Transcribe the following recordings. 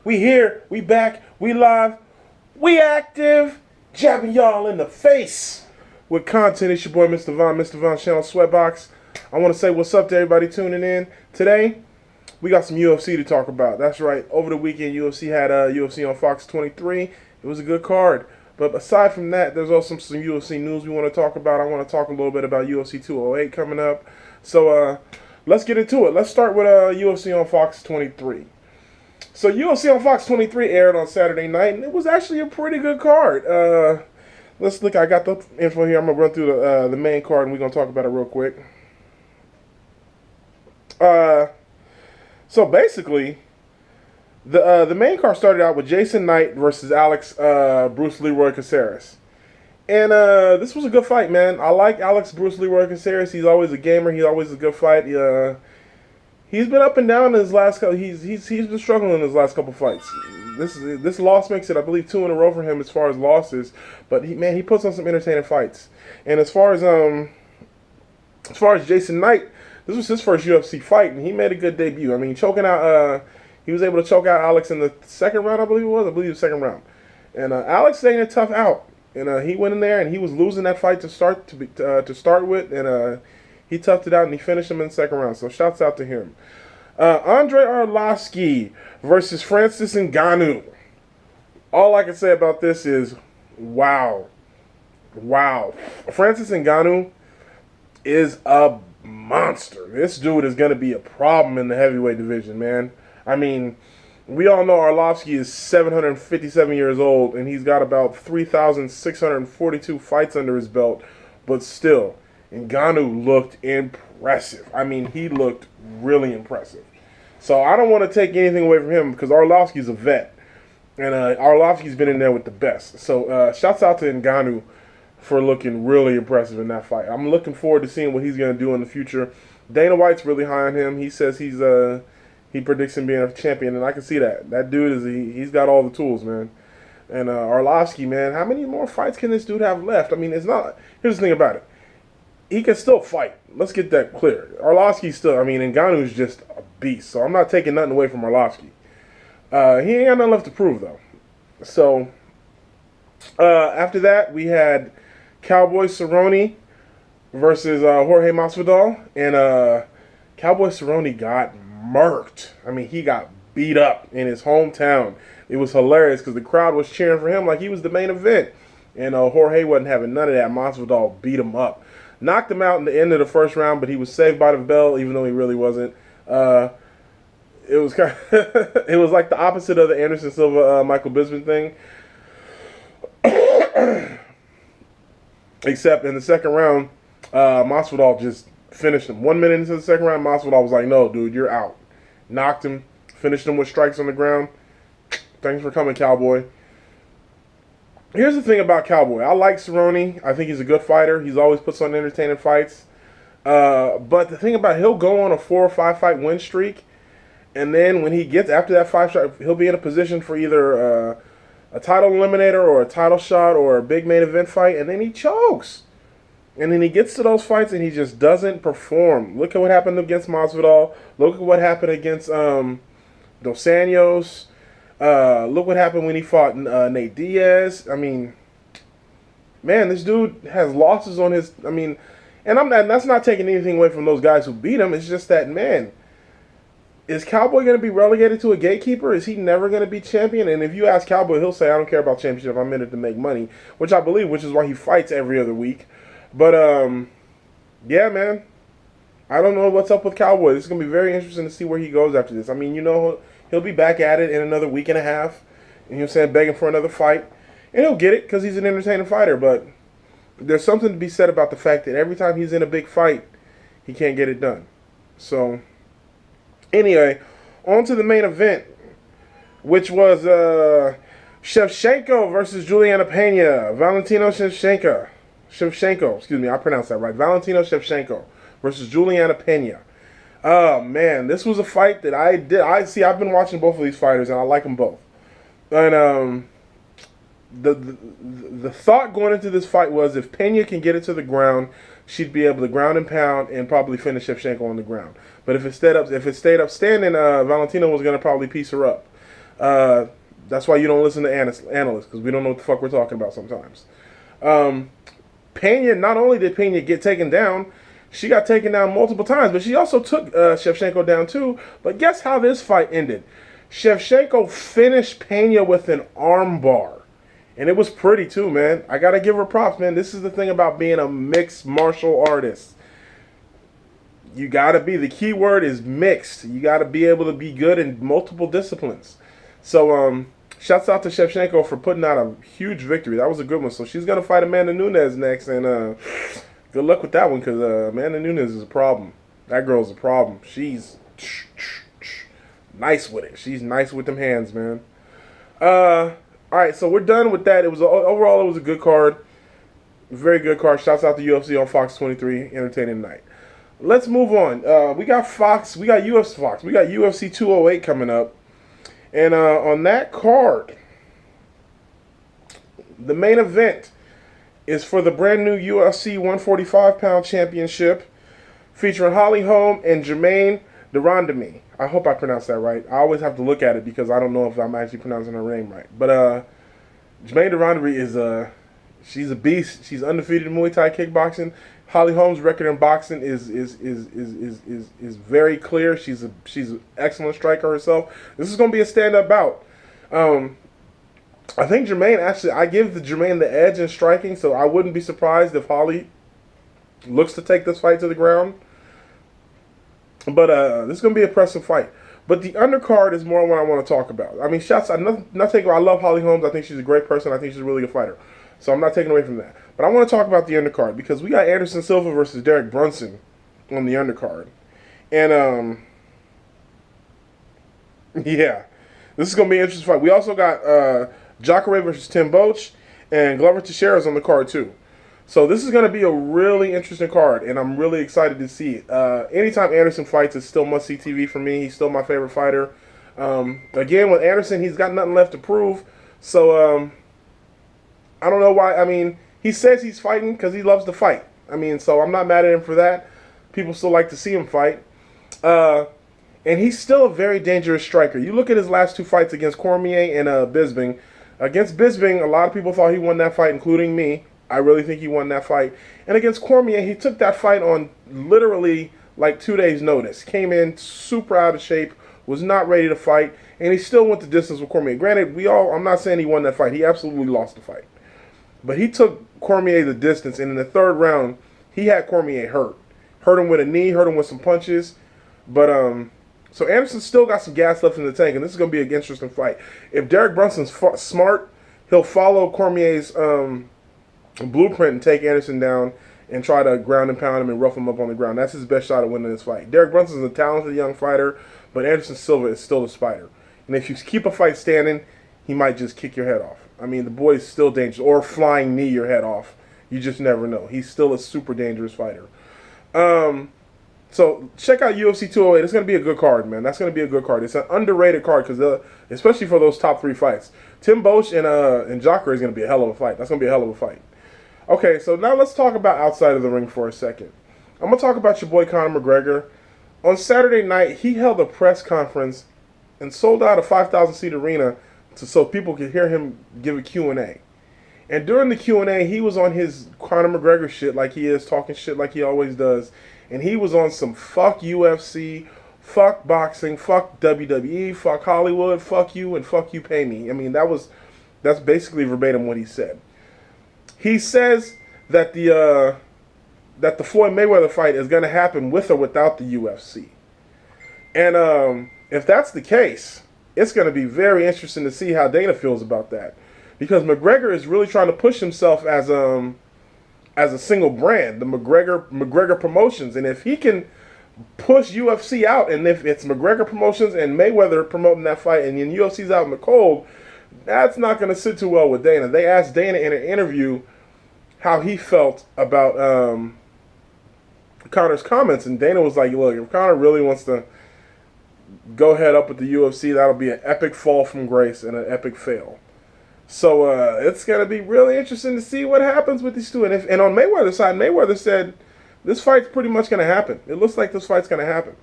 We here, we back, we live, we active, jabbing y'all in the face with content. It's your boy, Mr. Von Channel Sweatbox. I want to say what's up to everybody tuning in. Today, we got some UFC to talk about. That's right, over the weekend, UFC had UFC on Fox 23. It was a good card. But aside from that, there's also some UFC news we want to talk about. I want to talk a little bit about UFC 208 coming up. So, let's get into it. Let's start with UFC on Fox 23. So UFC on Fox 23 aired on Saturday night, and it was actually a pretty good card. Let's look. I got the info here. I'm gonna run through the main card, and we're gonna talk about it real quick. So basically, the main card started out with Jason Knight versus Alex Bruce Leroy Caceres. And this was a good fight, man. I like Alex Bruce Leroy Caceres. He's always a gamer. He's always a good fight. He's been up and down in his last couple. He's been struggling in his last couple fights. This loss makes it, I believe, 2 in a row for him as far as losses. But he puts on some entertaining fights. And as far as Jason Knight, this was his first UFC fight, and he made a good debut. I mean, choking out. He was able to choke out Alex in the second round, I believe it was. I believe it was the second round. And Alex ain't a tough out. And he went in there and he was losing that fight to start with, and he toughed it out and he finished him in the second round. So shouts out to him. Andre Arlovski versus Francis Ngannou. All I can say about this is, wow. Francis Ngannou is a monster. This dude is going to be a problem in the heavyweight division, man. I mean, we all know Arlovski is 757 years old, and he's got about 3,642 fights under his belt. But still, Ngannou looked impressive. I mean, he looked really impressive. So I don't want to take anything away from him because Arlovski's a vet. And Arlovski's been in there with the best. So shouts out to Ngannou for looking really impressive in that fight. I'm looking forward to seeing what he's going to do in the future. Dana White's really high on him. He says he predicts him being a champion, and I can see that. That dude he's got all the tools, man. And Arlovski, man, how many more fights can this dude have left? I mean, it's not. Here's the thing about it. He can still fight. Let's get that clear. Arlovski's still. I mean, Ngannou's just a beast. So I'm not taking nothing away from Arlovski. He ain't got nothing left to prove though. So after that, we had Cowboy Cerrone versus Jorge Masvidal, and Cowboy Cerrone got murked. I mean, he got beat up in his hometown. It was hilarious because the crowd was cheering for him like he was the main event. And Jorge wasn't having none of that. Masvidal beat him up. Knocked him out in the end of the first round, but he was saved by the bell, even though he really wasn't. It was kind of it was like the opposite of the Anderson Silva Michael Bisping thing. Except in the second round, Masvidal just finished him. 1 minute into the second round, Masvidal was like, no, dude, you're out. Knocked him, finished him with strikes on the ground. Thanks for coming, Cowboy. Here's the thing about Cowboy. I like Cerrone. I think he's a good fighter. He's always puts on entertaining fights. But the thing about he'll go on a 4 or 5 fight win streak, and then when he gets after that 5 shot, he'll be in a position for either a title eliminator or a title shot or a big main event fight, and then he chokes. And then he gets to those fights and he just doesn't perform. Look at what happened against Masvidal. Look at what happened against Dos Anjos. Look what happened when he fought Nate Diaz. I mean, man, this dude has losses on his. I mean, and that's not taking anything away from those guys who beat him. It's just that, man, is Cowboy going to be relegated to a gatekeeper? Is he never going to be champion? And if you ask Cowboy, he'll say, I don't care about championship. I'm in it to make money, which I believe, which is why he fights every other week. But, yeah, man, I don't know what's up with Cowboy. It's going to be very interesting to see where he goes after this. I mean, you know, he'll be back at it in another week and a half. You know what I'm saying? Begging for another fight. And he'll get it because he's an entertaining fighter. But there's something to be said about the fact that every time he's in a big fight, he can't get it done. So, anyway, on to the main event, which was Shevchenko versus Juliana Pena. Valentino Shevchenko, excuse me, I pronounced that right. Valentino Shevchenko versus Juliana Pena. Oh, man, this was a fight that I've been watching both of these fighters, and I like them both. And the thought going into this fight was if Pena can get it to the ground, she'd be able to ground and pound and probably finish Shevchenko on the ground. But if it stayed up standing, Valentino was going to probably piece her up. That's why you don't listen to analysts, because we don't know what the fuck we're talking about sometimes. Pena, not only did Pena get taken down, she got taken down multiple times, but she also took Shevchenko down too. But guess how this fight ended? Shevchenko finished Pena with an armbar. And it was pretty too, man. I gotta give her props, man. This is the thing about being a mixed martial artist. You gotta be, the key word is mixed. You gotta be able to be good in multiple disciplines. So, shouts out to Shevchenko for putting out a huge victory. That was a good one. So she's gonna fight Amanda Nunes next, and good luck with that one, because Amanda Nunes is a problem. That girl's a problem. She's nice with it. She's nice with them hands, man. All right, so we're done with that. It was overall, it was a good card, very good card. Shouts out to UFC on Fox 23, entertaining night. Let's move on. We got Fox. We got UFC Fox. We got UFC 208 coming up, and on that card, the main event is for the brand new UFC 145-pound championship, featuring Holly Holm and Jermaine Durandamy. I hope I pronounced that right. I always have to look at it because I don't know if I'm actually pronouncing her name right. But Jermaine Durandamy is she's a beast. She's undefeated in Muay Thai kickboxing. Holly Holm's record in boxing is very clear. She's an excellent striker herself. This is going to be a stand-up bout. I think Jermaine, actually, I give Jermaine the edge in striking, so I wouldn't be surprised if Holly looks to take this fight to the ground. But this is going to be an impressive fight. But the undercard is more what I want to talk about. I mean, I love Holly Holmes. I think she's a great person. I think she's a really good fighter. So I'm not taking away from that. But I want to talk about the undercard, because we got Anderson Silva versus Derek Brunson on the undercard. And, yeah, this is going to be an interesting fight. We also got Jacare versus Tim Boetsch, and Glover Teixeira's on the card too. So this is going to be a really interesting card, and I'm really excited to see it. Anytime Anderson fights, it's still must-see TV for me. He's still my favorite fighter. Again, with Anderson, he's got nothing left to prove. So I don't know why. I mean, he says he's fighting because he loves to fight. I mean, so I'm not mad at him for that. People still like to see him fight. And he's still a very dangerous striker. You look at his last two fights against Cormier and Bisping. Against Bisping, a lot of people thought he won that fight, including me. I really think he won that fight. And against Cormier, he took that fight on literally like 2 days' notice. Came in super out of shape, was not ready to fight, and he still went the distance with Cormier. Granted, I'm not saying he won that fight. He absolutely lost the fight. But he took Cormier the distance, and in the third round, he had Cormier hurt. Hurt him with a knee, hurt him with some punches. But, so Anderson still got some gas left in the tank, and this is going to be an interesting fight. If Derek Brunson's smart, he'll follow Cormier's blueprint and take Anderson down and try to ground and pound him and rough him up on the ground. That's his best shot at winning this fight. Derek Brunson's a talented young fighter, but Anderson Silva is still a spider. And if you keep a fight standing, he might just kick your head off. I mean, the boy is still dangerous, or flying knee your head off. You just never know. He's still a super dangerous fighter. So check out UFC 208. It's going to be a good card, man. That's going to be a good card. It's an underrated card, because especially for those top three fights. Tim Boetsch and Jacare is going to be a hell of a fight. That's going to be a hell of a fight. Okay, so now let's talk about outside of the ring for a second. I'm going to talk about your boy Conor McGregor. On Saturday night, he held a press conference and sold out a 5,000-seat arena so people could hear him give a Q&A. And during the Q&A, he was on his Conor McGregor shit like he is, talking shit like he always does. And he was on some fuck UFC, fuck boxing, fuck WWE, fuck Hollywood, fuck you, and fuck you pay me. I mean, that's basically verbatim what he said. He says that the Floyd Mayweather fight is going to happen with or without the UFC. And if that's the case, it's going to be very interesting to see how Dana feels about that. Because McGregor is really trying to push himself as a single brand, the McGregor Promotions. And if he can push UFC out, and if it's McGregor Promotions and Mayweather promoting that fight, and then UFC's out in the cold, that's not going to sit too well with Dana. They asked Dana in an interview how he felt about Conor's comments, and Dana was like, look, if Conor really wants to go head up with the UFC, that'll be an epic fall from grace and an epic fail. So it's going to be really interesting to see what happens with these two. And on Mayweather's side, Mayweather said this fight's pretty much going to happen. It looks like this fight's going to happen.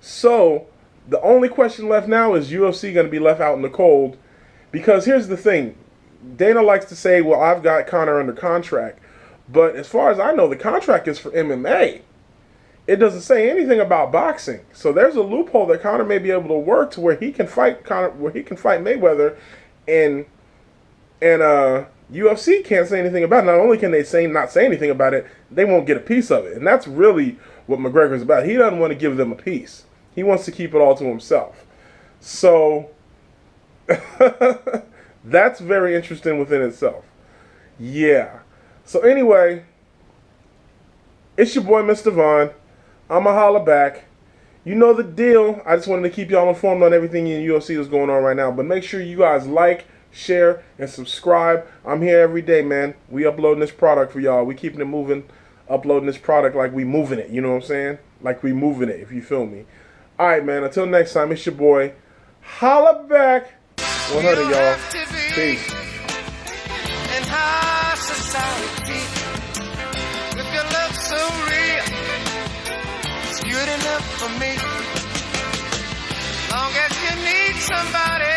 So The only question left now is UFC going to be left out in the cold, because here's the thing. Dana likes to say, well, I've got Conor under contract. But as far as I know, the contract is for MMA. It doesn't say anything about boxing. So there's a loophole that Conor may be able to work to where he can fight Mayweather, and UFC can't say anything about it. Not only can they not say anything about it, they won't get a piece of it. And that's really what McGregor's about. He doesn't want to give them a piece. He wants to keep it all to himself. So that's very interesting within itself. Yeah. So anyway, it's your boy, Mr. Vaughn. I'ma holla back. You know the deal. I just wanted to keep y'all informed on everything in UFC that's going on right now. But make sure you guys like, share, and subscribe. I'm here every day, man. We uploading this product for y'all. We keeping it moving, uploading this product like we moving it. You know what I'm saying? Like we moving it, if you feel me. All right, man. Until next time, it's your boy. Holla back. 100, y'all. Peace. In high society, if your love's so real, it's good enough for me. Long as you need somebody